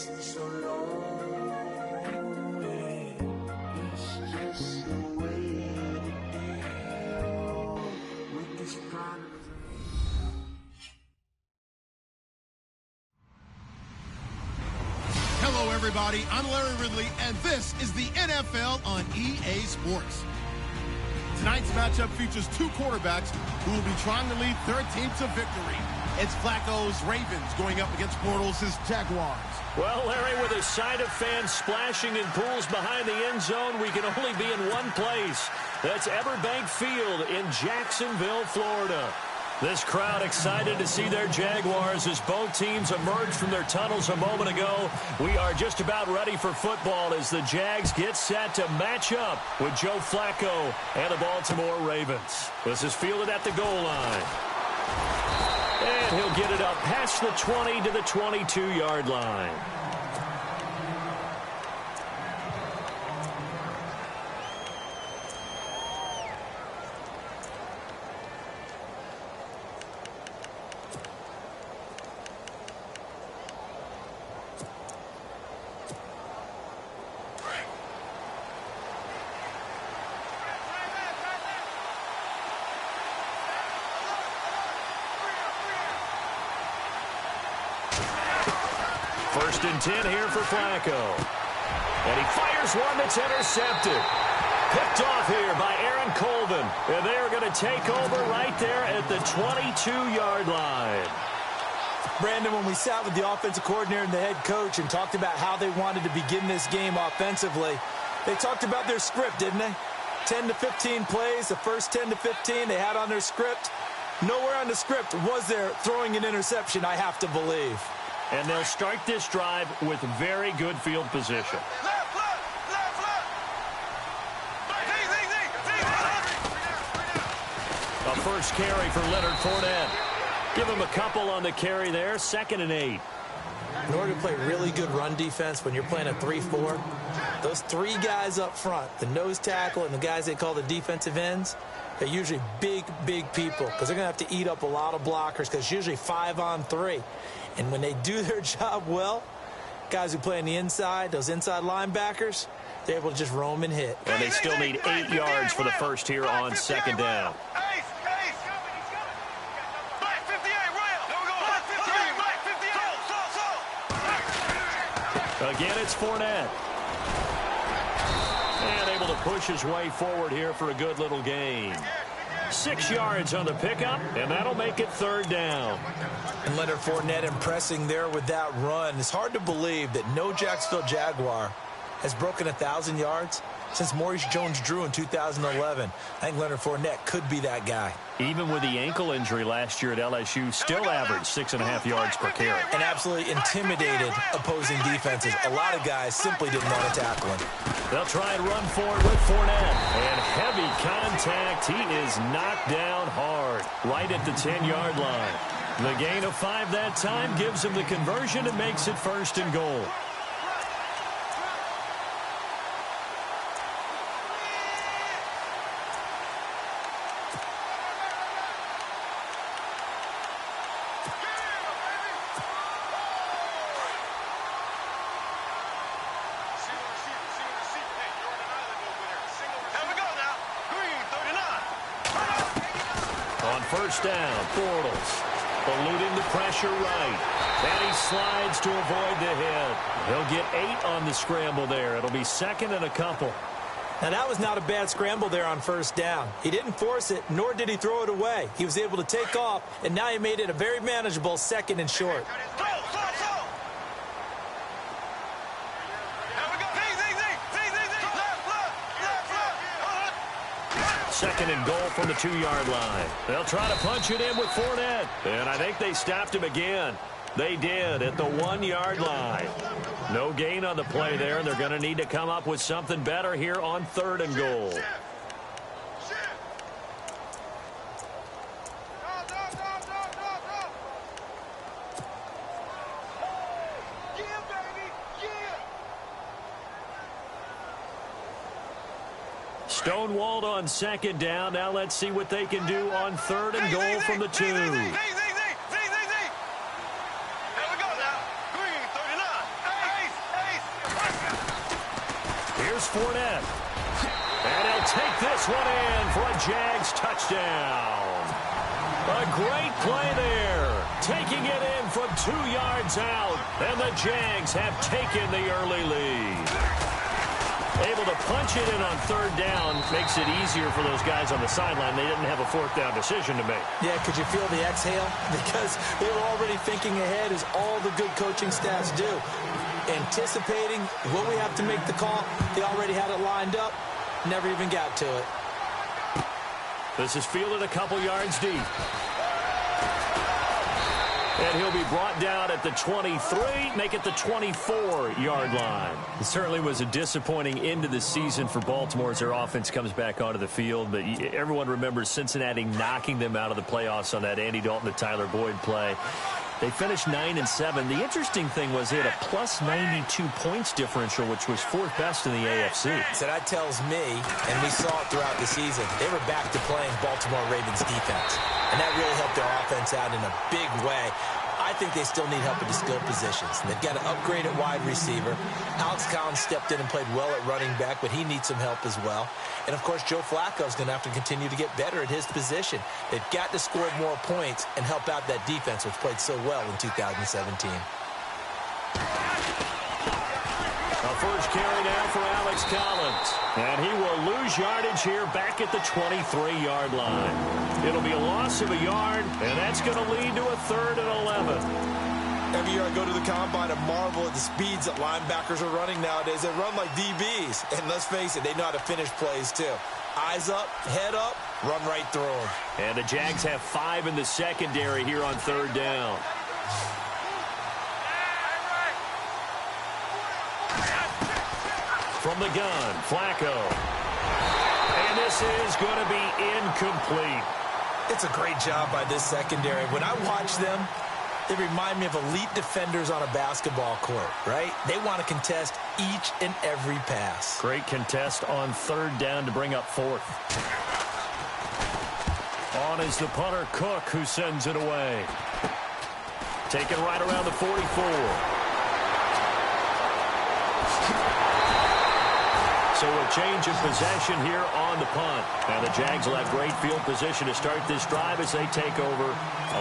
so lonely. It's just the way it feels with this kind of. Hello, everybody. I'm Larry Ridley, and this is the NFL on EA Sports. Tonight's matchup features two quarterbacks who will be trying to lead their team to victory. It's Flacco's Ravens going up against Bortles' Jaguars. Well, Larry, with a sight of fans splashing in pools behind the end zone, we can only be in one place. That's Everbank Field in Jacksonville, Florida. This crowd excited to see their Jaguars as both teams emerged from their tunnels a moment ago. We are just about ready for football as the Jags get set to match up with Joe Flacco and the Baltimore Ravens. This is fielded at the goal line. And he'll get it up past the 20 to the 22-yard line. First and 10 here for Flacco. And he fires one that's intercepted. Picked off here by Aaron Colvin. And they are going to take over right there at the 22-yard line. Brandon, when we sat with the offensive coordinator and the head coach and talked about how they wanted to begin this game offensively, they talked about their script, didn't they? 10 to 15 plays, the first 10 to 15 they had on their script. Nowhere on the script was there throwing an interception, I have to believe. And they'll start this drive with very good field position. A first carry for Leonard Fournette. Give him a couple on the carry there, 2nd and 8. In order to play really good run defense when you're playing a 3-4, those three guys up front, the nose tackle and the guys they call the defensive ends, they're usually big, big people because they're going to have to eat up a lot of blockers because it's usually 5-on-3. And when they do their job well, guys who play on the inside, those inside linebackers, they're able to just roam and hit. And they still need 8 yards for the first here on 2nd down. Again, it's Fournette. And able to push his way forward here for a good little gain. 6 yards on the pickup, and that'll make it 3rd down. And Leonard Fournette impressing there with that run. It's hard to believe that no Jacksonville Jaguar has broken 1,000 yards since Maurice Jones-Drew in 2011. I think Leonard Fournette could be that guy. Even with the ankle injury last year at LSU, still averaged 6.5 yards per carry. And absolutely intimidated opposing defenses. A lot of guys simply didn't want to tackle him. They'll try and run forward with Fournette. And heavy contact. He is knocked down hard right at the 10-yard line. The gain of 5 that time gives him the conversion and makes it 1st and goal. First down, Bortles eluding the pressure right. And he slides to avoid the hit. He'll get 8 on the scramble there. It'll be 2nd and a couple. Now, that was not a bad scramble there on first down. He didn't force it, nor did he throw it away. He was able to take off, and now he made it a very manageable 2nd and short. 2nd and goal from the 2-yard line. They'll try to punch it in with Fournette. And I think they stopped him again. They did at the 1-yard line. No gain on the play there, and they're going to need to come up with something better here on 3rd and goal. Stonewalled on 2nd down. Now let's see what they can do on 3rd and goal from the 2. Here's Fournette. And he'll take this one in for a Jags touchdown. A great play there. Taking it in from 2 yards out. And the Jags have taken the early lead. Able to punch it in on 3rd down makes it easier for those guys on the sideline. They didn't have a 4th down decision to make. Yeah, could you feel the exhale? Because they were already thinking ahead, as all the good coaching staffs do. Anticipating when we have to make the call. They already had it lined up. Never even got to it. This is fielded a couple yards deep. And he'll be brought down at the 23, make it the 24-yard line. It certainly was a disappointing end to the season for Baltimore as their offense comes back onto the field. But everyone remembers Cincinnati knocking them out of the playoffs on that Andy Dalton to Tyler Boyd play. They finished 9-7. The interesting thing was they had a plus 92 points differential, which was 4th best in the AFC. So that tells me, and we saw it throughout the season, they were back to playing Baltimore Ravens defense. And that really helped their offense out in a big way. I think they still need help at the skill positions. They've got to upgrade at wide receiver. Alex Collins stepped in and played well at running back, but he needs some help as well. And, of course, Joe Flacco is going to have to continue to get better at his position. They've got to score more points and help out that defense, which played so well in 2017. A first carry now for Alex Collins. And he will lose yardage here back at the 23-yard line. It'll be a loss of a yard, and that's going to lead to a 3rd and 11. Every year I go to the combine and marvel at the speeds that linebackers are running nowadays. They run like DBs. And let's face it, they know how to finish plays too. Eyes up, head up, run right through them. And the Jags have 5 in the secondary here on 3rd down. From the gun, Flacco. And this is going to be incomplete. It's a great job by this secondary. When I watch them, they remind me of elite defenders on a basketball court, right? They want to contest each and every pass. Great contest on 3rd down to bring up 4th. On is the punter, Cook, who sends it away. Taken right around the 44. So a change of possession here on the punt. And the Jags will have great field position to start this drive as they take over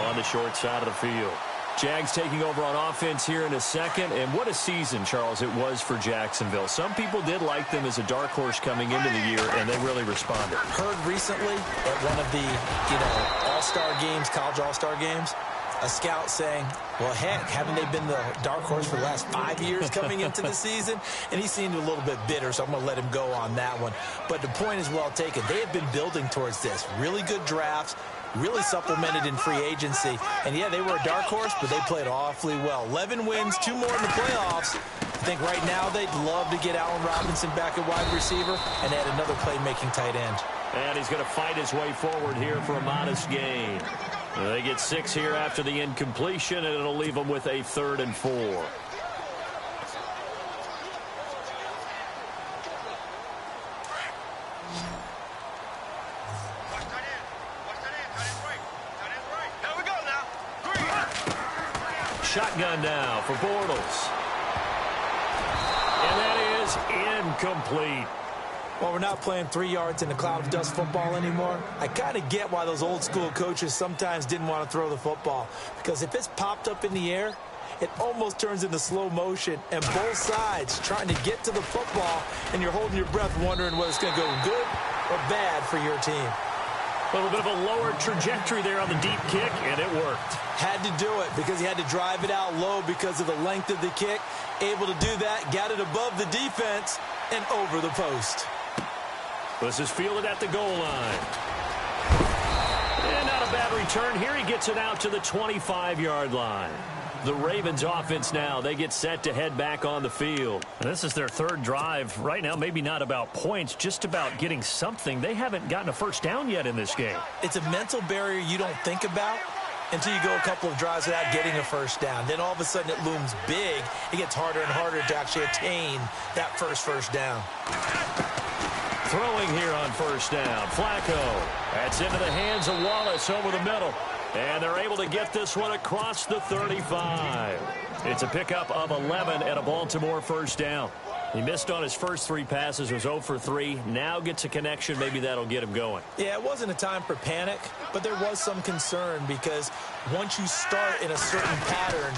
on the short side of the field. Jags taking over on offense here in a second. And what a season, Charles, it was for Jacksonville. Some people did like them as a dark horse coming into the year, and they really responded. Heard recently at one of the, all-star games, college all-star games, a scout saying, well, heck, haven't they been the dark horse for the last 5 years coming into the season? And he seemed a little bit bitter, so I'm going to let him go on that one. But the point is well taken. They have been building towards this. Really good drafts, really supplemented in free agency. And, yeah, they were a dark horse, but they played awfully well. 11 wins, 2 more in the playoffs. I think right now they'd love to get Allen Robinson back at wide receiver and add another playmaking tight end. And he's going to fight his way forward here for a modest gain. They get 6 here after the incompletion, and it'll leave them with a 3rd and 4. Shotgun now for Bortles. And that is incomplete. Well, we're not playing 3 yards in a cloud of dust football anymore. I kind of get why those old school coaches sometimes didn't want to throw the football. Because if it's popped up in the air, it almost turns into slow motion. And both sides trying to get to the football, and you're holding your breath wondering whether it's going to go good or bad for your team. A little bit of a lower trajectory there on the deep kick, and it worked. Had to do it because he had to drive it out low because of the length of the kick. Able to do that, got it above the defense and over the post. This is fielded at the goal line. And not a bad return here. He gets it out to the 25-yard line. The Ravens offense now, they get set to head back on the field. And this is their 3rd drive. Right now, maybe not about points, just about getting something. They haven't gotten a first down yet in this game. It's a mental barrier you don't think about until you go a couple of drives without getting a first down. Then all of a sudden it looms big. It gets harder and harder to actually attain that first down. Throwing here on 1st down. Flacco. That's into the hands of Wallace over the middle. And they're able to get this one across the 35. It's a pickup of 11 and a Baltimore 1st down. He missed on his first 3 passes, was 0 for 3. Now gets a connection. Maybe that'll get him going. Yeah, it wasn't a time for panic, but there was some concern because once you start in a certain pattern,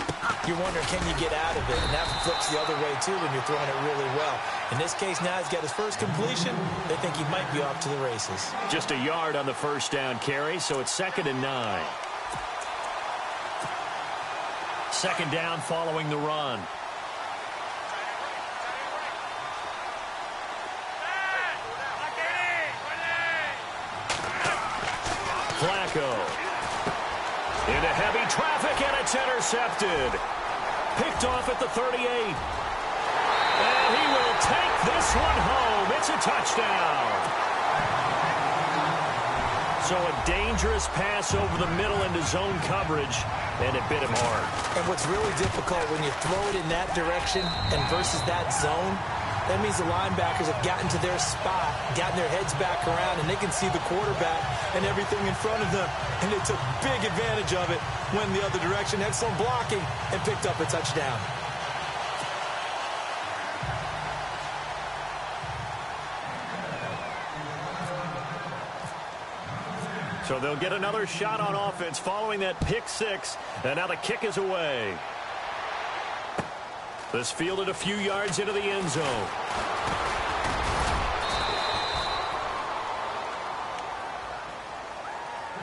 you're wondering, can you get out of it? And that flips the other way, too, when you're throwing it really well. In this case, now he's got his first completion. They think he might be off to the races. Just a yard on the first down carry, so it's 2nd and 9. 2nd down following the run. Flacco into heavy traffic, and it's intercepted. Picked off at the 38. And he will take this one home. It's a touchdown. So a dangerous pass over the middle into zone coverage, and it bit him hard. And what's really difficult when you throw it in that direction and versus that zone, that means the linebackers have gotten to their spot, gotten their heads back around, and they can see the quarterback and everything in front of them. And they took big advantage of it, went the other direction, excellent blocking, and picked up a touchdown. So they'll get another shot on offense following that pick 6, and now the kick is away. This fielded a few yards into the end zone.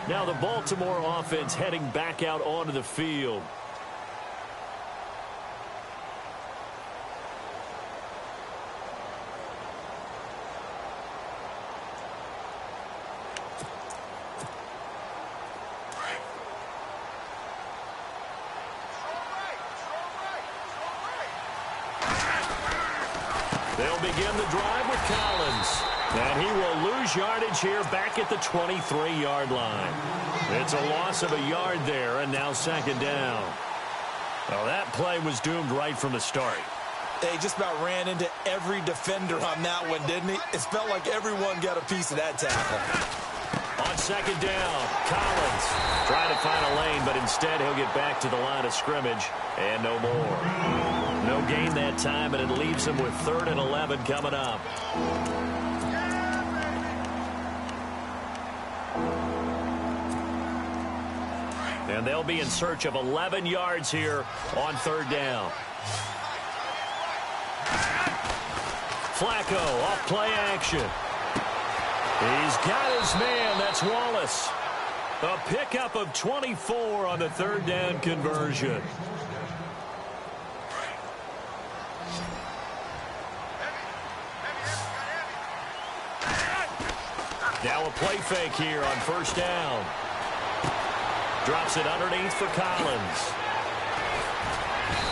Now the Baltimore offense heading back out onto the field. They'll begin the drive with Collins. And he will lose yardage here back at the 23-yard line. It's a loss of a yard there, and now 2nd down. Well, that play was doomed right from the start. They just about ran into every defender on that one, didn't he? It felt like everyone got a piece of that tackle. On 2nd down, Collins trying to find a lane, but instead he'll get back to the line of scrimmage and no more. No gain that time, and it leaves him with 3rd and 11 coming up. And they'll be in search of 11 yards here on 3rd down. Flacco off play action. He's got his man. That's Wallace. A pickup of 24 on the 3rd down conversion. Now a play fake here on 1st down. Drops it underneath for Collins.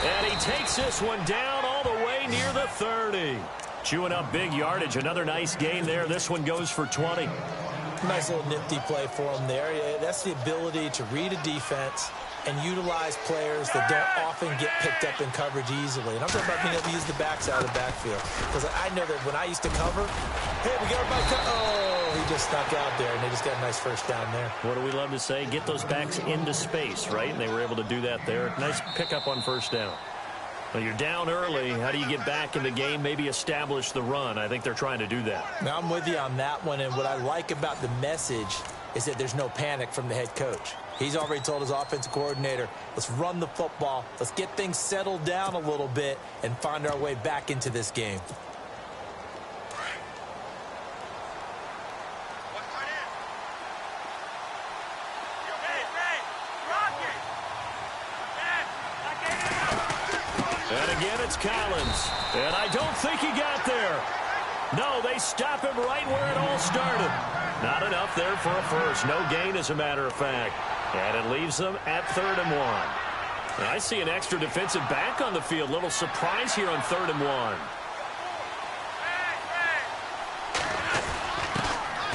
And he takes this one down all the way near the 30. Chewing up big yardage. Another nice gain there. This one goes for 20. Nice little nifty play for him there. That's the ability to read a defense and utilize players that don't often get picked up in coverage easily. And I'm talking about being able to use the backside of the backfield. Because I know that when I used to cover, hey, we got our back. Oh, he just snuck out there, and they just got a nice 1st down there. What do we love to say? Get those backs into space, right? And they were able to do that there. Nice pickup on 1st down. Well, you're down early. How do you get back in the game, maybe establish the run? I think they're trying to do that. Now, I'm with you on that one, and what I like about the message is that there's no panic from the head coach. He's already told his offensive coordinator, let's run the football, let's get things settled down a little bit and find our way back into this game. And again, it's Collins. And I don't think he got there. No, they stop him right where it all started. Not enough there for a first. No gain, as a matter of fact. And it leaves them at 3rd and 1. And I see an extra defensive back on the field. Little surprise here on 3rd and 1.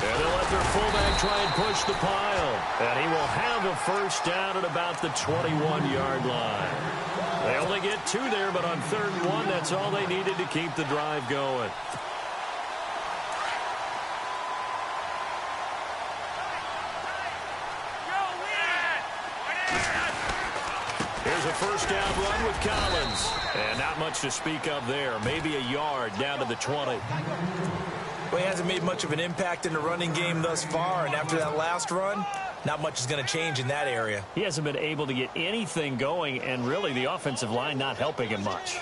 And they'll let their fullback try and push the pile. And he will have a 1st down at about the 21-yard line. They only get 2 there, but on 3rd and 1, that's all they needed to keep the drive going. Here's a first down run with Collins. And not much to speak of there. Maybe a yard down to the 20. Well, he hasn't made much of an impact in the running game thus far, and after that last run, not much is going to change in that area. He hasn't been able to get anything going, and really the offensive line not helping him much.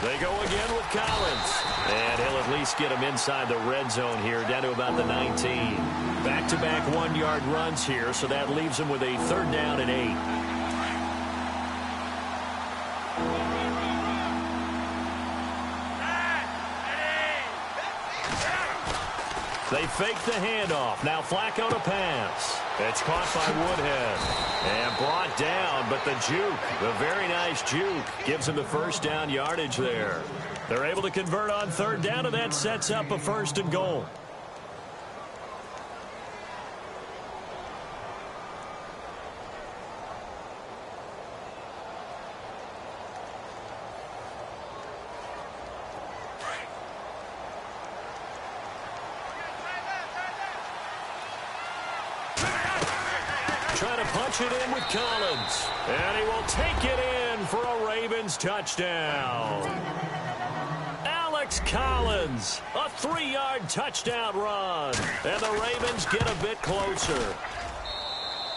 They go again with Collins. And he'll at least get him inside the red zone here, down to about the 19. Back-to-back one-yard runs here, so that leaves him with a third down and 8. They fake the handoff. Now Flacco to pass. It's caught by Woodhead. And brought down, but the juke, the very nice juke, gives him the first down yardage there. They're able to convert on third down, and that sets up a first and goal. Trying to punch it in with Collins. And he will take it in for a Ravens touchdown. Alex Collins, a 3-yard touchdown run. And the Ravens get a bit closer.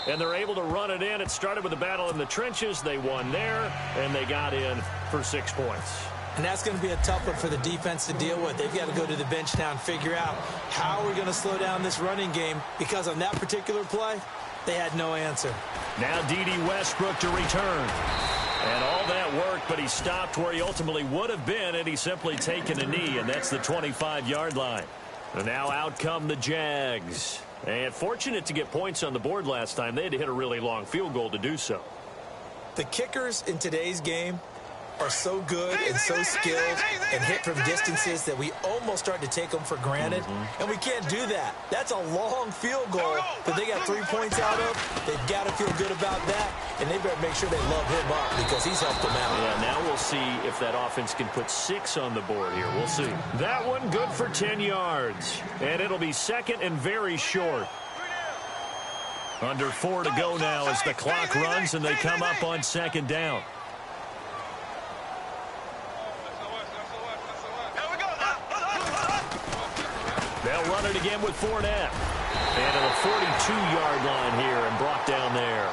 And they're able to run it in. It started with a battle in the trenches. They won there, and they got in for 6 points. And that's going to be a tough one for the defense to deal with. They've got to go to the bench now and figure out how we're going to slow down this running game, because on that particular play, they had no answer. Now D.D. Westbrook to return. And all that worked, but he stopped where he ultimately would have been, and he's simply taken a knee, and that's the 25-yard line. And now out come the Jags. And fortunate to get points on the board last time. They had to hit a really long field goal to do so. The kickers in today's game are so good and so skilled and hit from distances that we almost start to take them for granted. And we can't do that. That's a long field goal that they got 3 points out of. They've got to feel good about that, and they better make sure they love him up because he's helped them out. Yeah, now we'll see if that offense can put 6 on the board here. We'll see. That one good for 10 yards. And it'll be second and very short. Under 4 to go now as the clock runs and they come up on second down. They'll run it again with Fournette. And to the 42-yard line here and brought down there.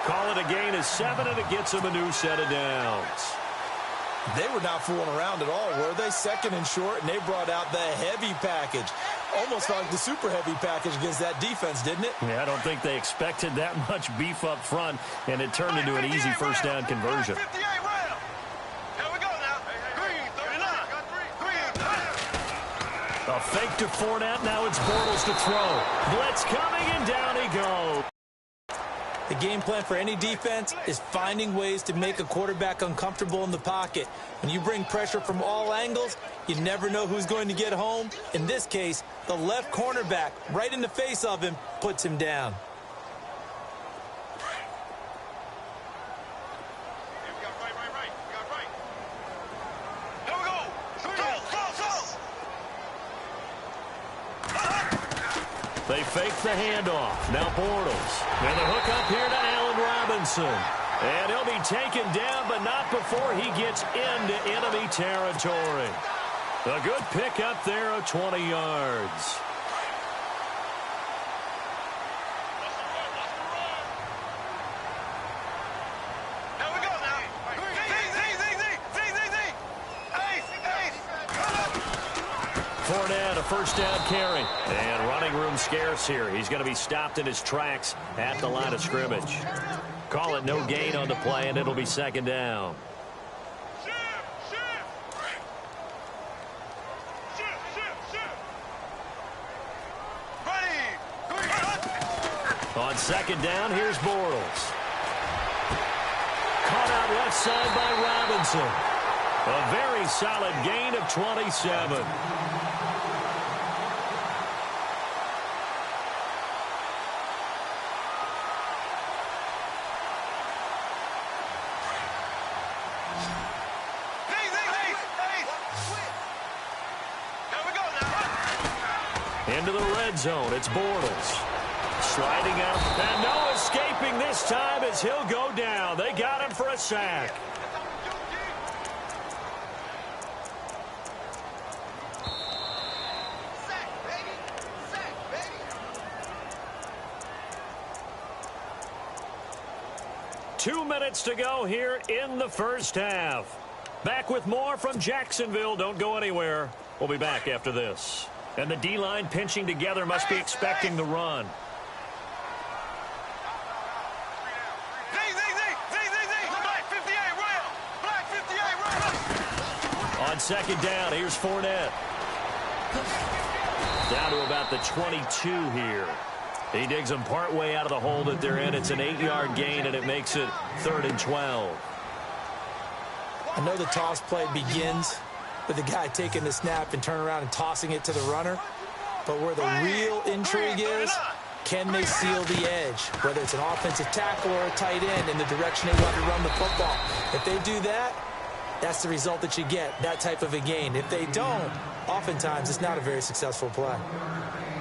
Call it a gain of 7, and it gets them a new set of downs. They were not fooling around at all, were they? Second and short, and they brought out the heavy package. Almost felt like the super heavy package against that defense, didn't it? Yeah, I don't think they expected that much beef up front, and it turned into an easy first down conversion. A fake to Fournette. Now it's Bortles to throw. Blitz coming, and down he goes. The game plan for any defense is finding ways to make a quarterback uncomfortable in the pocket. When you bring pressure from all angles, you never know who's going to get home. In this case, the left cornerback, right in the face of him, puts him down. They fake the handoff. Now Bortles. And the hook up here to Allen Robinson. And he'll be taken down, but not before he gets into enemy territory. A good pickup there of 20 yards. Fournette, a first down carry. And running room scarce here. He's going to be stopped in his tracks at the line of scrimmage. Call it no gain on the play, and it'll be second down. On second down, here's Bortles. Caught out left side by Robinson. A very solid gain of 27. Into the red zone. It's Bortles. Sliding out. And no escaping this time as he'll go down. They got him for a sack. Two minutes to go here in the first half. Back with more from Jacksonville. Don't go anywhere. We'll be back after this. And the D-line pinching together must be expecting the run. On second down, here's Fournette. Down to about the 22 here. He digs them partway out of the hole that they're in. It's an 8-yard gain, and it makes it 3rd and 12. I know the toss play begins with the guy taking the snap and turn around and tossing it to the runner. But where the real intrigue is, can they seal the edge? Whether it's an offensive tackle or a tight end in the direction they want to run the football. If they do that, that's the result that you get, that type of a gain. If they don't, oftentimes it's not a very successful play.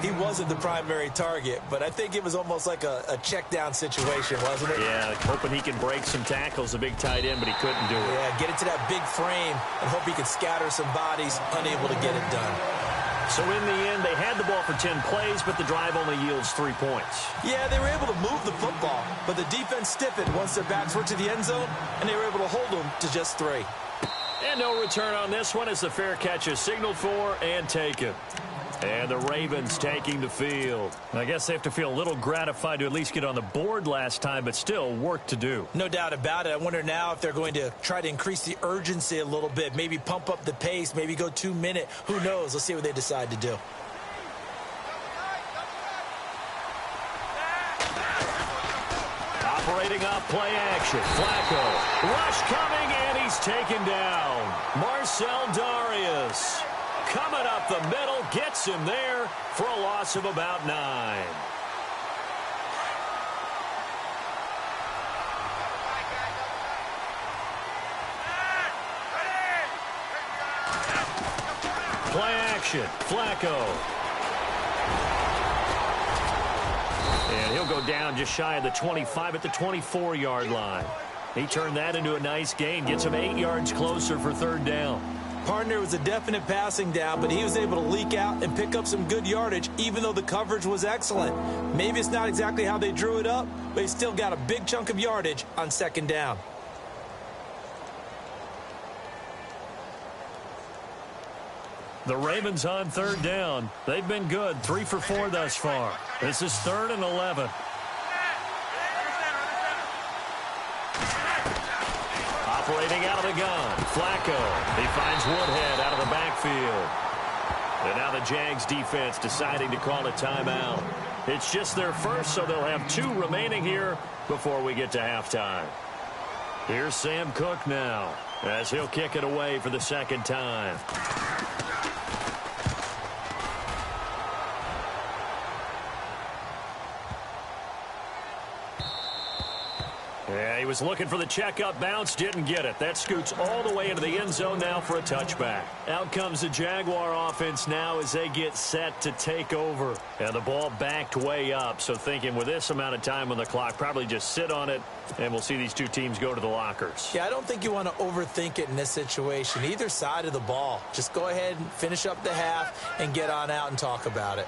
He wasn't the primary target, but I think it was almost like a check-down situation, wasn't it? Yeah, hoping he can break some tackles, a big tight end, but he couldn't do it. Yeah, get into that big frame and hope he can scatter some bodies, unable to get it done. So in the end, they had the ball for 10 plays, but the drive only yields 3 points. Yeah, they were able to move the football, but the defense stiffened once their backs were to the end zone, and they were able to hold them to just 3. And no return on this one as the fair catch is signaled for and taken. And the Ravens taking the field. I guess they have to feel a little gratified to at least get on the board last time, but still work to do. No doubt about it. I wonder now if they're going to try to increase the urgency a little bit, maybe pump up the pace, maybe go 2-minute. Who knows? Let's see what they decide to do. Operating off play action. Flacco. Rush coming, and he's taken down. Marcel Darius. Coming up the middle, gets him there for a loss of about 9. Play action, Flacco. And he'll go down just shy of the 25 at the 24-yard line. He turned that into a nice gain, gets him 8 yards closer for 3rd down. Partner was a definite passing down, but he was able to leak out and pick up some good yardage, even though the coverage was excellent. Maybe it's not exactly how they drew it up, but he still got a big chunk of yardage on 2nd down. The Ravens on 3rd down. They've been good, 3 for 4 thus far. This is 3rd and 11. Operating out of the gun, Flacco. He finds Woodhead out of the backfield. And now the Jags defense deciding to call a timeout. It's just their first, so they'll have 2 remaining here before we get to halftime. Here's Sam Cook now as he'll kick it away for the 2nd time. Yeah, he was looking for the checkup bounce, didn't get it. That scoots all the way into the end zone now for a touchback. Out comes the Jaguar offense now as they get set to take over. And the ball backed way up, so thinking with this amount of time on the clock, probably just sit on it, and we'll see these 2 teams go to the lockers. Yeah, I don't think you want to overthink it in this situation. Either side of the ball. Just go ahead and finish up the half and get on out and talk about it.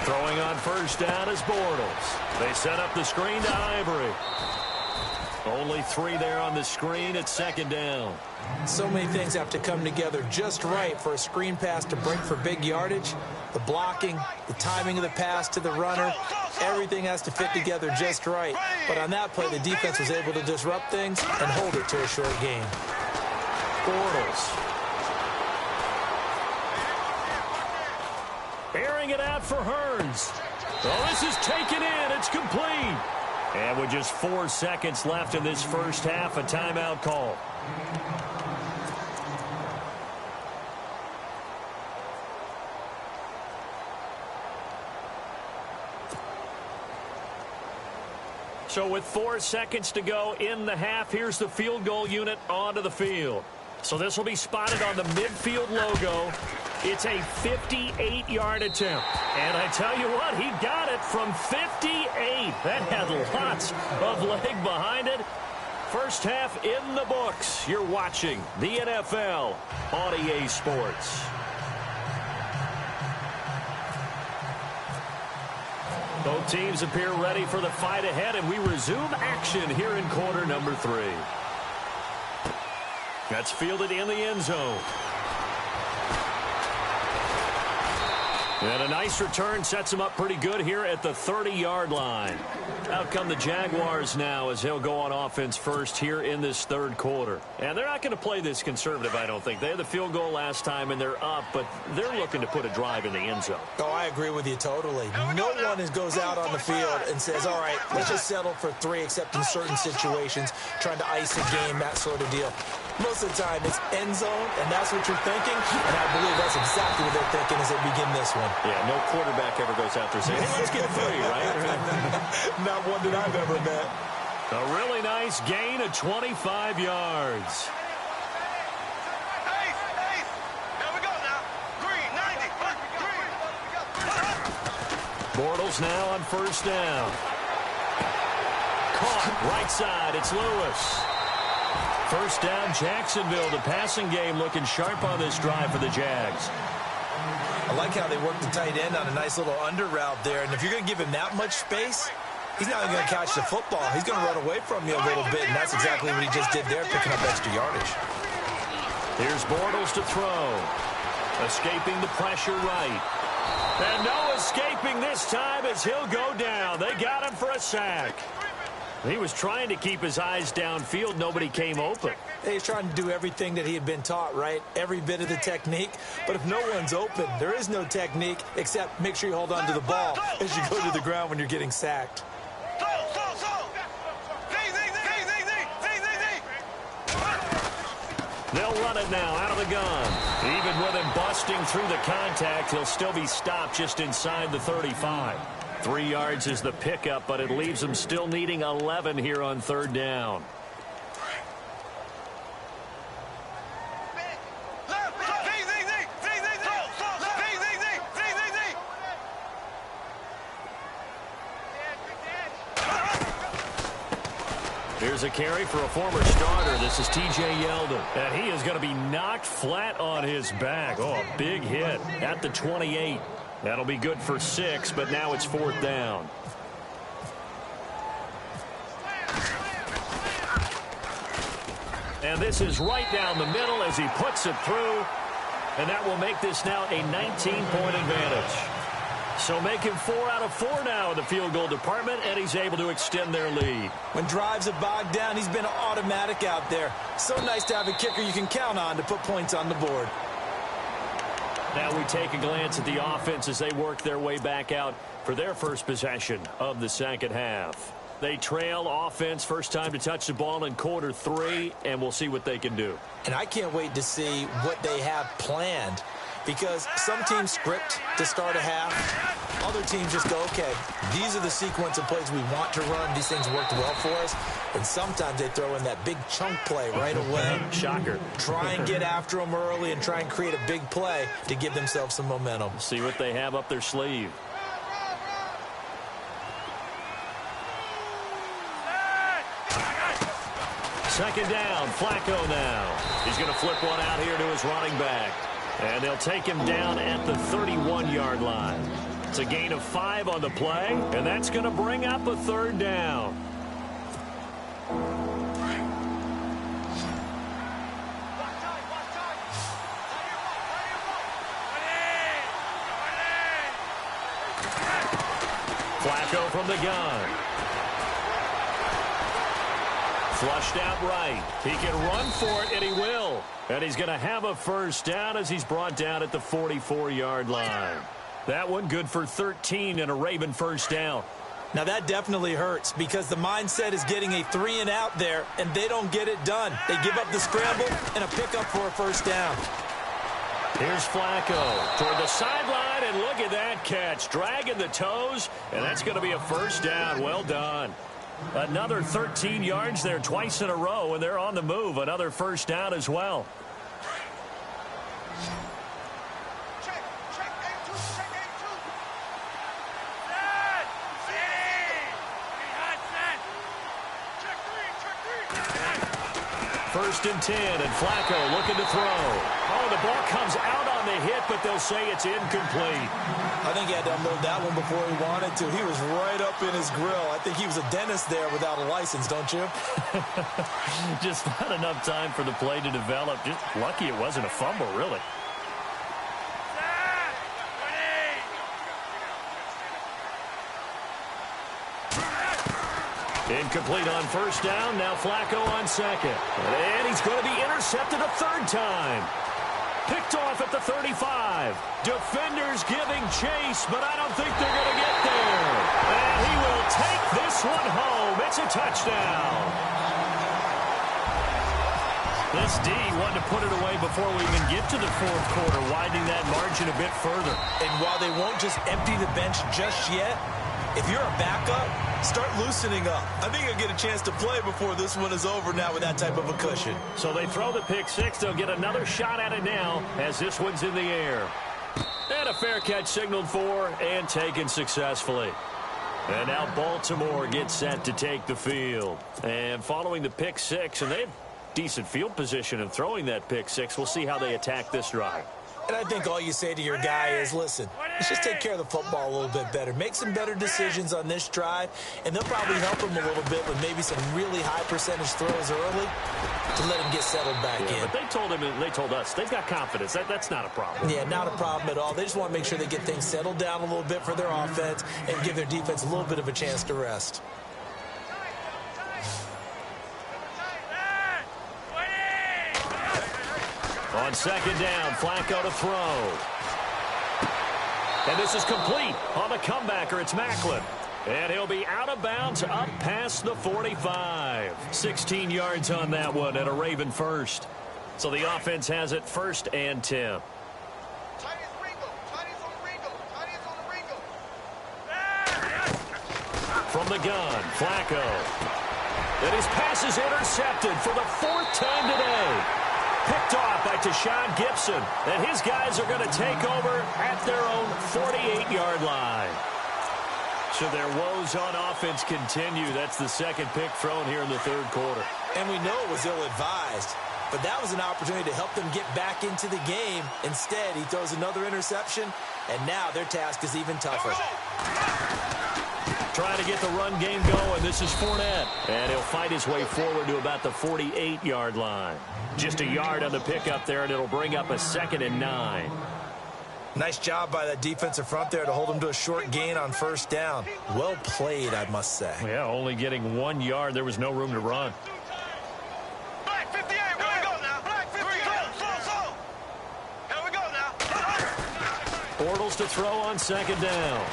Throwing on 1st down is Bortles. They set up the screen to Ivory. Only 3 there on the screen at 2nd down. So many things have to come together just right for a screen pass to break for big yardage. The blocking, the timing of the pass to the runner, everything has to fit together just right. But on that play, the defense was able to disrupt things and hold it to a short gain. Bortles. Airing it out for Hearns. Oh, this is taken in. It's complete. And with just 4 seconds left in this first half, a timeout call. So with 4 seconds to go in the half, here's the field goal unit onto the field. So this will be spotted on the midfield logo. It's a 58-yard attempt. And I tell you what, he got it from 58. That had lots of leg behind it. First half in the books. You're watching the NFL on EA Sports. Both teams appear ready for the fight ahead, and we resume action here in quarter number 3. That's fielded in the end zone. And a nice return sets him up pretty good here at the 30-yard line. Out come the Jaguars now as he'll go on offense first here in this third quarter. And they're not going to play this conservative, I don't think. They had the field goal last time, and they're up, but they're looking to put a drive in the end zone. Oh, I agree with you totally. No one goes out on the field and says, all right, let's just settle for 3, except in certain situations, trying to ice a game, that sort of deal. Most of the time, it's end zone, and that's what you're thinking, and I believe that's exactly what they're thinking as they begin this one. Yeah, no quarterback ever goes out there saying, hey, let's get 3, right? Not one that I've ever met. A really nice gain of 25 yards. Bortles now on first down. Caught right side. It's Lewis. First down, Jacksonville. The passing game looking sharp on this drive for the Jags. I like how they work the tight end on a nice little under route there. And if you're going to give him that much space, he's not even going to catch the football. He's going to run away from you a little bit, and that's exactly what he just did there, picking up extra yardage. Here's Bortles to throw. Escaping the pressure right. And no escaping this time as he'll go down. They got him for a sack. He was trying to keep his eyes downfield. Nobody came open. He's trying to do everything that he had been taught, right? Every bit of the technique. But if no one's open, there is no technique except make sure you hold on to the ball as you go to the ground when you're getting sacked. They'll run it now out of the gun. Even with him busting through the contact, he'll still be stopped just inside the 35. 3 yards is the pickup, but it leaves them still needing 11 here on third down. Here's a carry for a former starter. This is T.J. Yeldon. And he is going to be knocked flat on his back. Oh, a big hit at the 28. That'll be good for 6, but now it's fourth down. And this is right down the middle as he puts it through. And that will make this now a 19-point advantage. So making 4 out of 4 now in the field goal department, and he's able to extend their lead. When drives are bogged down, he's been automatic out there. So nice to have a kicker you can count on to put points on the board. Now we take a glance at the offense as they work their way back out for their first possession of the second half. They trail offense, first time to touch the ball in quarter 3, and we'll see what they can do. And I can't wait to see what they have planned, because some teams script to start a half. Other teams just go, okay, these are the sequence of plays we want to run. These things worked well for us. And sometimes they throw in that big chunk play right away. Shocker. Try and get after them early and try and create a big play to give themselves some momentum. See what they have up their sleeve. Second down, Flacco now. He's going to flip one out here to his running back. And they'll take him down at the 31-yard line. It's a gain of 5 on the play, and that's going to bring up a third down. Flacco from the gun. Flushed out right. He can run for it, and he will. And he's going to have a first down as he's brought down at the 44-yard line. That one good for 13 and a Raven first down. Now that definitely hurts because the mindset is getting a 3 and out there, and they don't get it done. They give up the scramble and a pickup for a first down. Here's Flacco toward the sideline, and look at that catch. Dragging the toes, and that's going to be a first down. Well done. Another 13 yards there twice in a row, and they're on the move. Another first down as well. 1st and 10, and Flacco looking to throw. Oh, the ball comes out on the hit, but they'll say it's incomplete. I think he had to unload that one before he wanted to. He was right up in his grill. I think he was a dentist there without a license, don't you? Just not enough time for the play to develop. Just lucky it wasn't a fumble, really. Incomplete on 1st down. Now Flacco on 2nd. And he's going to be intercepted a 3rd time. Picked off at the 35. Defenders giving chase, but I don't think they're going to get there. And he will take this one home. It's a touchdown. This D wanted to put it away before we even get to the 4th quarter, widening that margin a bit further. And while they won't just empty the bench just yet, if you're a backup, start loosening up. I think you'll get a chance to play before this one is over now with that type of a cushion. So they throw the pick 6. They'll get another shot at it now as this one's in the air. And a fair catch signaled for and taken successfully. And now Baltimore gets set to take the field. And following the pick 6, and they have decent field position in throwing that pick 6. We'll see how they attack this drive. And I think all you say to your guy is, listen, let's just take care of the football a little bit better. Make some better decisions on this drive, and they'll probably help him a little bit with maybe some really high percentage throws early to let him get settled back in. But they told him, and they told us, they've got confidence. That's not a problem. Yeah, not a problem at all. They just want to make sure they get things settled down a little bit for their offense and give their defense a little bit of a chance to rest. On 2nd down, Flacco to throw. And this is complete on the comebacker. It's Macklin. And he'll be out of bounds up past the 45. 16 yards on that one and a Raven first. So the offense has it 1st and 10. From the gun, Flacco. And his pass is intercepted for the 4th time today. Picked off by Tashawn Gibson. And his guys are going to take over at their own 48-yard line. So their woes on offense continue. That's the 2nd pick thrown here in the 3rd quarter. And we know it was ill-advised. But that was an opportunity to help them get back into the game. Instead, he throws another interception. And now their task is even tougher. Trying to get the run game going. This is Fournette. And he'll fight his way forward to about the 48-yard line. Just a yard on the pickup there, and it'll bring up a 2nd and 9. Nice job by that defensive front there to hold him to a short gain on 1st down. Well played, I must say. Yeah, only getting 1 yard. There was no room to run. Black 58, where we go now? Black 58, slow. Here we go now. Bortles to throw on 2nd down.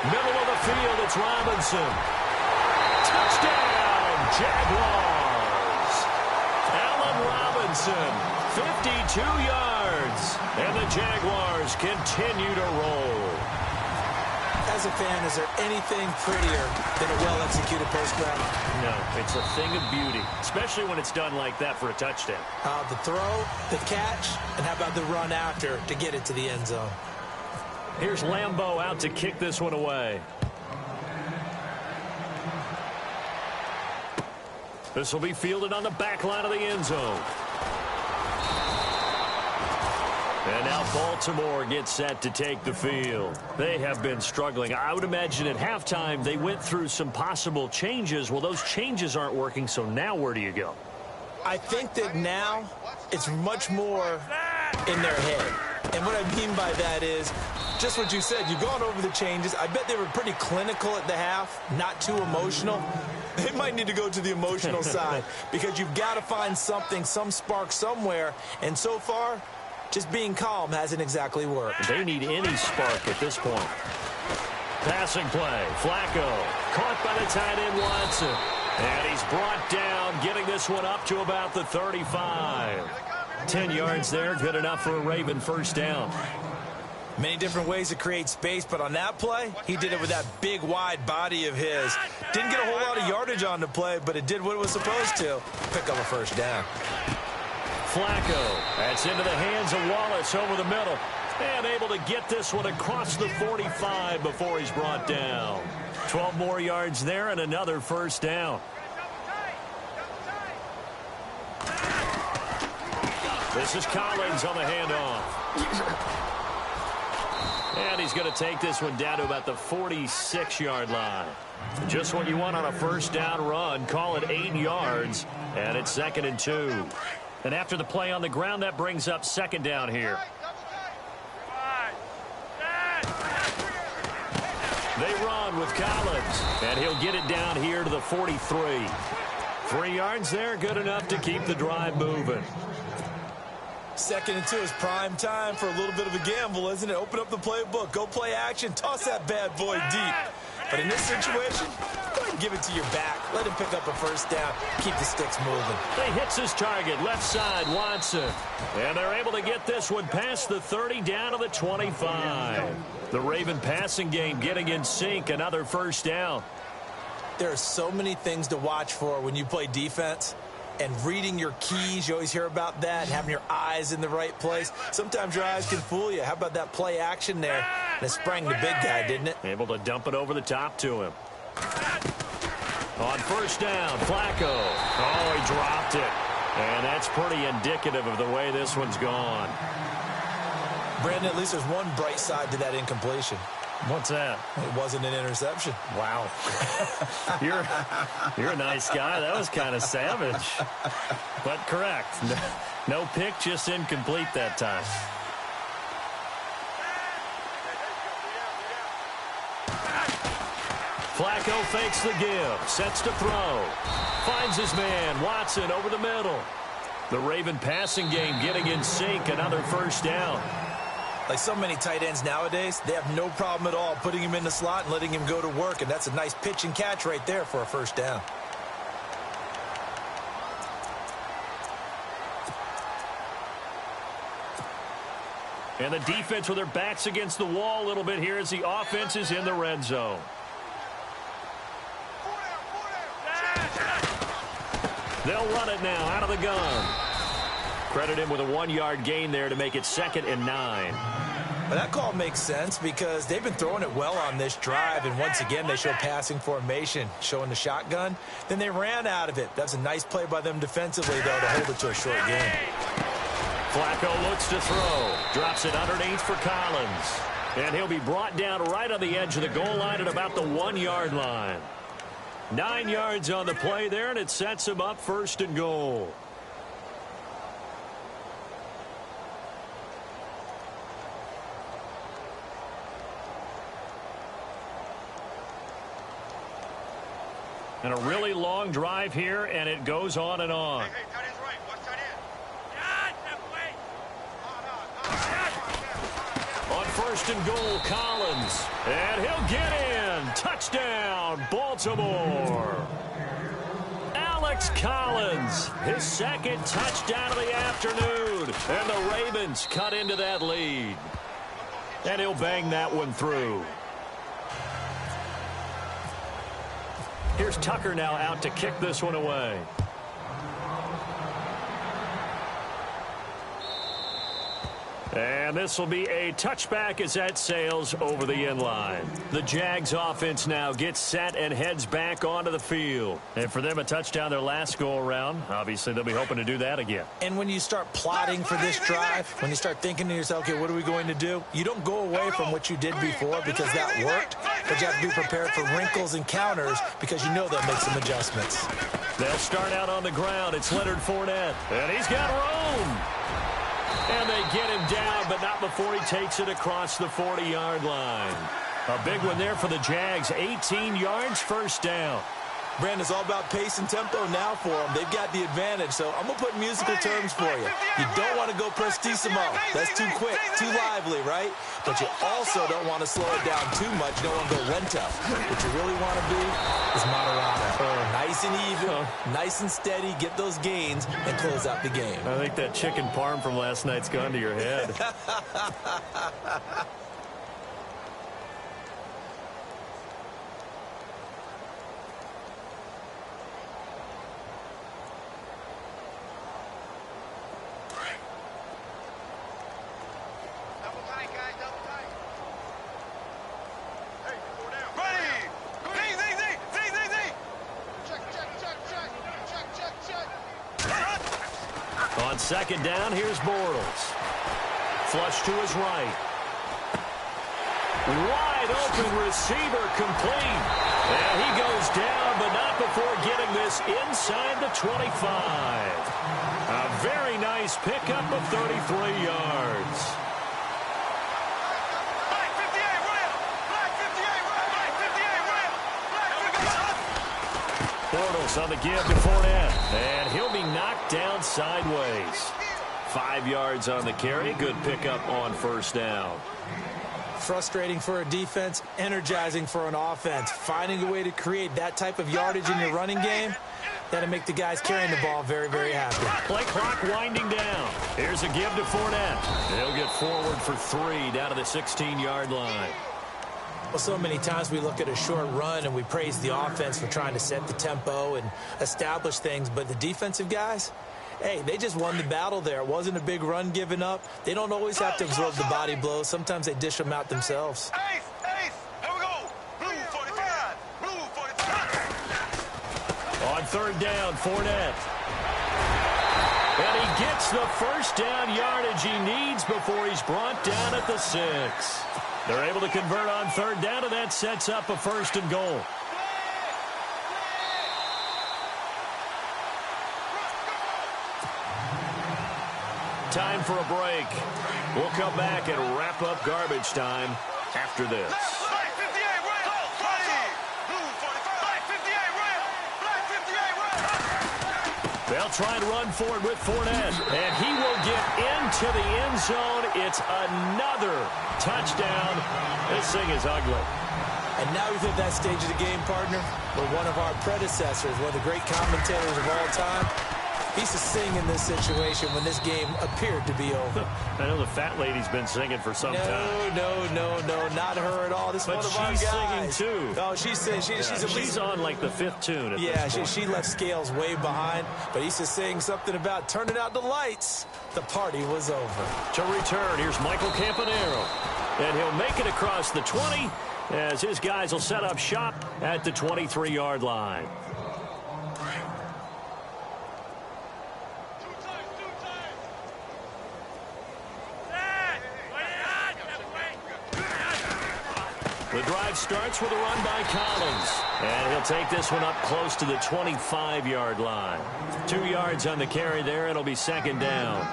Middle of the field, it's Robinson. Touchdown, Jaguars. Allen Robinson, 52 yards. And the Jaguars continue to roll. As a fan, is there anything prettier than a well-executed post route? No, it's a thing of beauty, especially when it's done like that for a touchdown. The throw, the catch, and how about the run after to get it to the end zone? Here's Lambeau out to kick this one away. This will be fielded on the back line of the end zone. And now Baltimore gets set to take the field. They have been struggling. I would imagine at halftime they went through some possible changes. Well, those changes aren't working, so now where do you go? I think that now it's much more in their head. And what I mean by that is just what you said. You've gone over the changes. I bet they were pretty clinical at the half, not too emotional. They might need to go to the emotional side because you've got to find something, some spark somewhere. And so far, just being calm hasn't exactly worked. They need any spark at this point. Passing play. Flacco caught by the tight end Watson. And he's brought down, getting this one up to about the 35. 10 yards there, good enough for a Raven 1st down. Many different ways to create space, but on that play, he did it with that big, wide body of his. Didn't get a whole lot of yardage on the play, but it did what it was supposed to. Pick up a 1st down. Flacco, that's into the hands of Wallace over the middle. And able to get this one across the 45 before he's brought down. 12 more yards there and another 1st down. This is Collins on the handoff. And he's going to take this one down to about the 46-yard line. Just what you want on a first down run. Call it 8 yards, and it's 2nd and 2. And after the play on the ground, that brings up 2nd down here. They run with Collins, and he'll get it down here to the 43. 3 yards there, good enough to keep the drive moving. 2nd and 2 is prime time for a little bit of a gamble, isn't it? Open up the playbook, go play action, toss that bad boy deep. But in this situation, go ahead and give it to your back. Let him pick up a first down, keep the sticks moving. He hits his target, left side, Watson. And they're able to get this one past the 30 down to the 25. The Raven passing game getting in sync, another first down. There are so many things to watch for when you play defense. And reading your keys, you always hear about that, having your eyes in the right place. Sometimes your eyes can fool you. How about that play action there? And it sprang the big guy, didn't it? Able to dump it over the top to him. On first down, Flacco. Oh, he dropped it. And that's pretty indicative of the way this one's gone. Brandon, at least there's one bright side to that incompletion. What's that? It wasn't an interception. Wow. You're a nice guy. That was kind of savage. But correct. No pick, just incomplete that time. Flacco fakes the give. Sets to throw. Finds his man. Watson over the middle. The Raven passing game getting in sync. Another first down. Like so many tight ends nowadays, they have no problem at all putting him in the slot and letting him go to work. And that's a nice pitch and catch right there for a first down. And the defense with their backs against the wall a little bit here as the offense is in the red zone. They'll run it now out of the gun. Credit him with a 1-yard gain there to make it 2nd and 9. But that call makes sense because they've been throwing it well on this drive, and once again they show passing formation, showing the shotgun. Then they ran out of it. That's a nice play by them defensively, though, to hold it to a short gain. Flacco looks to throw. Drops it underneath for Collins. And he'll be brought down right on the edge of the goal line at about the 1-yard line. 9 yards on the play there, and it sets him up 1st and goal. And a really long drive here, and it goes on and on. Hey, tight end's right. Watch tight end. On 1st and goal, Collins. And he'll get in. Touchdown, Baltimore. Alex Collins, his 2nd touchdown of the afternoon. And the Ravens cut into that lead. And he'll bang that one through. Here's Tucker now out to kick this one away. And this will be a touchback as that sails over the end line. The Jags offense now gets set and heads back onto the field. And for them, a touchdown their last go-around. Obviously, they'll be hoping to do that again. And when you start plotting for this drive, when you start thinking to yourself, okay, what are we going to do? You don't go away from what you did before because that worked, but you have to be prepared for wrinkles and counters because you know they'll make some adjustments. They'll start out on the ground. It's Leonard Fournette. And he's got room. And they get him down, but not before he takes it across the 40-yard line. A big one there for the Jags. 18 yards, first down. Brandon, it's all about pace and tempo now for them. They've got the advantage, so I'm going to put musical terms for you. You don't want to go prestissimo. That's too quick, too lively, right? But you also don't want to slow it down too much. You don't want to go lento. What you really want to be is moderado. Nice and even, nice and steady, get those gains, and close out the game. I think that chicken parm from last night's gone to your head. On On second down, here's Bortles. Flush to his right. Wide open receiver complete. And he goes down, but not before getting this inside the 25. A very nice pickup of 33 yards. Bortles on the give to Fournette, and he'll be knocked down sideways. 5 yards on the carry. Good pickup on first down. Frustrating for a defense, energizing for an offense. Finding a way to create that type of yardage in your running game, that'll make the guys carrying the ball very, very happy. Play clock winding down. Here's a give to Fournette. He'll get forward for 3 down to the 16-yard line. Well, so many times we look at a short run and we praise the offense for trying to set the tempo and establish things, but the defensive guys, hey, they just won the battle there. It wasn't a big run given up. They don't always have to absorb the body blows. Sometimes they dish them out themselves. Ace, here we go. Blue 45, blue 45. On third down, Fournette. And he gets the first down yardage he needs before he's brought down at the 6. They're able to convert on third down, and that sets up a 1st and goal. Time for a break. We'll come back and wrap up garbage time after this. Black 58, red. Blue 45. Black 58, red. Black 58, red. They'll try and run forward with Fournette, and he will get into the end zone. It's another touchdown. This thing is ugly. And now he's at that stage of the game, partner, where one of our predecessors, one of the great commentators of all time, he used to sing in this situation when this game appeared to be over. I know the fat lady's been singing for some time. No, not her at all. This is one of our guys. But she's singing, too. Oh, she's she's on, like, the 5th tune at this point. She left Scales way behind, but he used to sing something about turning out the lights. The party was over. To return, here's Michael Campanaro. And he'll make it across the 20 as his guys will set up shop at the 23-yard line. The drive starts with a run by Collins. And he'll take this one up close to the 25-yard line. 2 yards on the carry there. It'll be second down.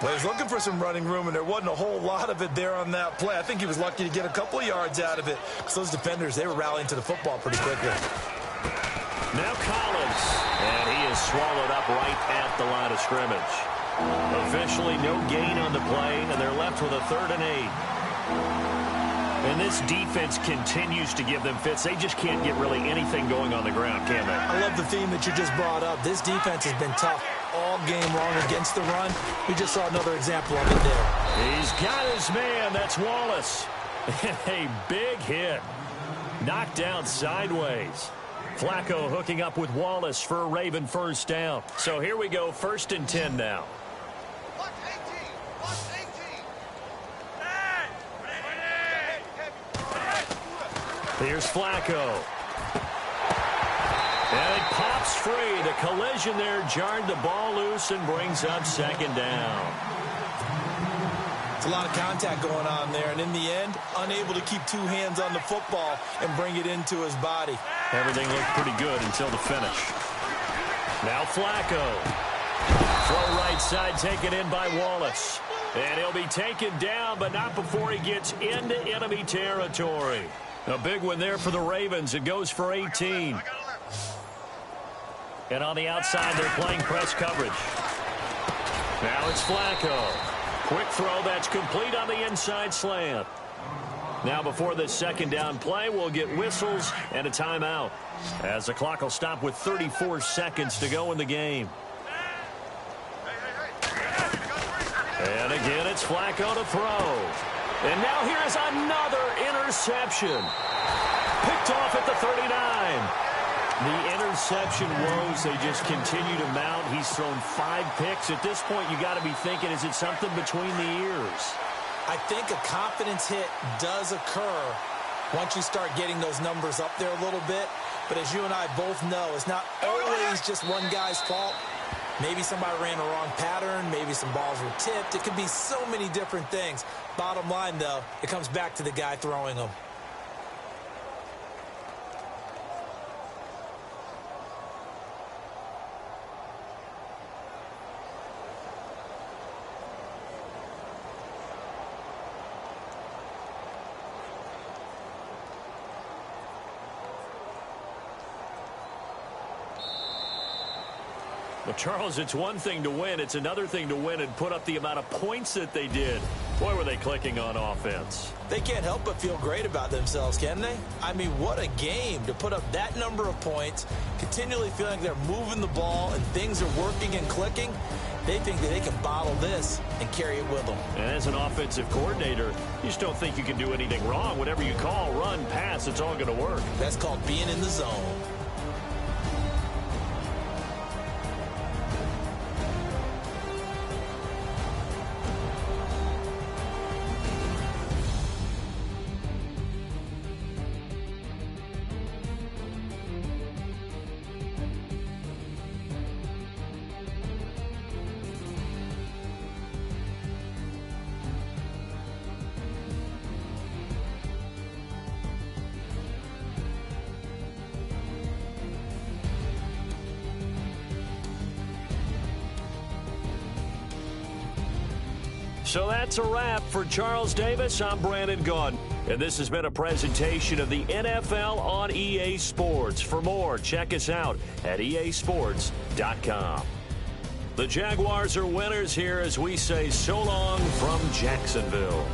Well, he was looking for some running room, and there wasn't a whole lot of it there on that play. I think he was lucky to get a couple of yards out of it, because those defenders, they were rallying to the football pretty quickly. Now Collins. And he is swallowed up right at the line of scrimmage. Officially no gain on the play, and they're left with a 3rd and 8. And this defense continues to give them fits. They just can't get really anything going on the ground, can they? I love the theme that you just brought up. This defense has been tough all game long against the run. We just saw another example of it there. He's got his man. That's Wallace. A big hit. Knocked down sideways. Flacco hooking up with Wallace for a Raven first down. So here we go, 1st and 10 now. Here's Flacco. And it pops free. The collision there jarred the ball loose and brings up second down. It's a lot of contact going on there, and in the end, unable to keep 2 hands on the football and bring it into his body. Everything looked pretty good until the finish. Now Flacco. Throw right side taken in by Wallace. And he'll be taken down, but not before he gets into enemy territory. A big one there for the Ravens. It goes for 18. And on the outside, they're playing press coverage. Now it's Flacco. Quick throw that's complete on the inside slant. Now before this second down play, we'll get whistles and a timeout, as the clock will stop with 34 seconds to go in the game. And again, it's Flacco to throw. And now here's another interception. Picked off at the 39. The interception woes, they just continue to mount. He's thrown 5 picks. At this point, you got to be thinking, is it something between the ears? I think a confidence hit does occur once you start getting those numbers up there a little bit. But as you and I both know, it's not always just one guy's fault. Maybe somebody ran a wrong pattern. Maybe some balls were tipped. It could be so many different things. Bottom line, though, it comes back to the guy throwing them. Well, Charles, it's one thing to win. It's another thing to win and put up the amount of points that they did. Boy, were they clicking on offense. They can't help but feel great about themselves, can they? I mean, what a game to put up that number of points, continually feeling they're moving the ball and things are working and clicking. They think that they can bottle this and carry it with them. And as an offensive coordinator, you just don't think you can do anything wrong. Whatever you call, run, pass, it's all going to work. That's called being in the zone. So that's a wrap for Charles Davis. I'm Brandon Gaudin, and this has been a presentation of the NFL on EA Sports. For more, check us out at easports.com. The Jaguars are winners here as we say so long from Jacksonville.